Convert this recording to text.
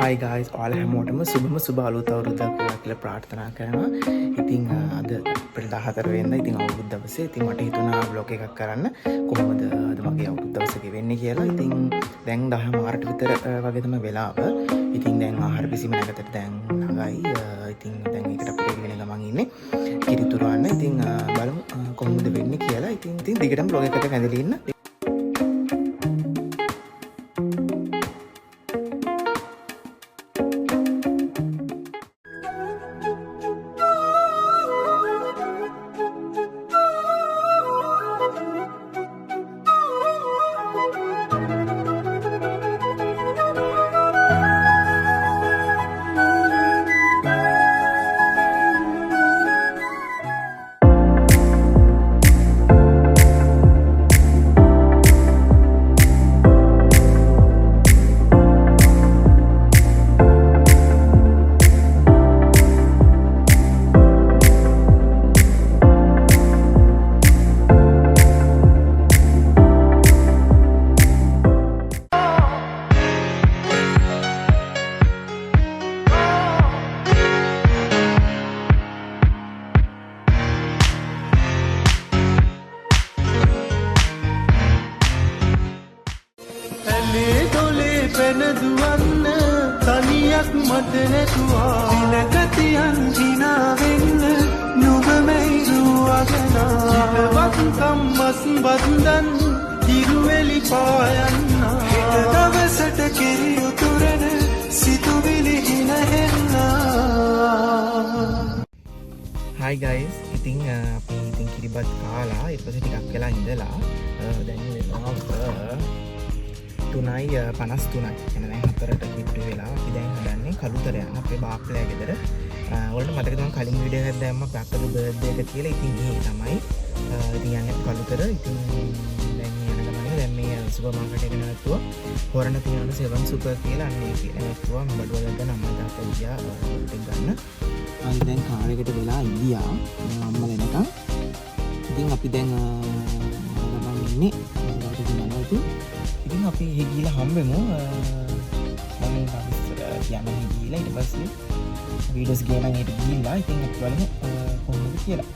Hi guys, ඔයාලා හැමෝටම සුබ අලුත් අවුරුද්දක් වේවා කියලා ප්‍රාර්ථනා කරනවා. ඉතින් අද අප්‍රේල් 14 වෙනිදා ඉතින් අවුරුදු දවසේ ඉතින් මට හිතුණා vlog එකක් කරන්න. කොහොමද අද මගේ අවුරුදු දවස ගෙවෙන්නේ කියලා. ඉතින් දැන් 10 මාරට විතර වගේ තමයි වෙලාව. ඉතින් දැන් ආහාර බිසීම නැගතට දැන් නගයි. ඉතින් දැන් ඒකට අපි ගෙවෙන ගමන් ඉන්නේ. කිරිතුරවන්න. ඉතින් බලමු කොහොමද වෙන්නේ කියලා. ඉතින් දිගටම vlog එකට ඇඳලා ඉන්න. දුවන්න තනියක් මට නැතුවා දිනකතියන් දිනා වෙන්න නුඹ මෙයිරුවගනා ජීවත්කම් මස් බන්දන් හිරුවෙලි පායන්න හිට දවසට කිරි උතුරන සිතුවිලි හිනහෙන්න. Hi guys, ඉතින් අපි ඉතින් කිරිබත් කාලා ඊට පස්සේ ටිකක් වෙලා ඉඳලා දැන් වෙනවා 3:53 එන දැන් 4ට කිට්ටු වෙලා අපි දැන් හදන්නේ කළුතර යන අපේ බාප්ලයා ගෙදර. ඔයාලට මතක තමයි කලින් වීඩියෝ එකක් දැම්ම අපේ අක්කගේ බර්ත්ඩේ එක කියලා. ඉතින් ඒ තමයි. ඉතින් යන්නේ කළුතර. ඉතින් දැන් යන ගමනේ දැන් මේ සුපර් මාකට් එකට නැතුව හොරණ තියෙන සෙවන් සුපර් කියලා අන්නේ කියලා නැතුව මම බඩුව ගන්න අම්මා තාත්තා ගියා ටික ගන්න. අපි දැන් කාර් එකට වෙලා ඉඳියා අම්මා වෙනකන්. ඉතින් අපි දැන් ගමන් ඉන්නේ ඉතින් අපි ගිහිල්ලා හම්බෙමු. මම ඉස්සර යන්න ගිහිල්ලා ඊට පස්සේ වීඩියෝස් ගේන එකට ගිහිල්ලා ඉතින් අපි බලමු කොහොමද කියලා.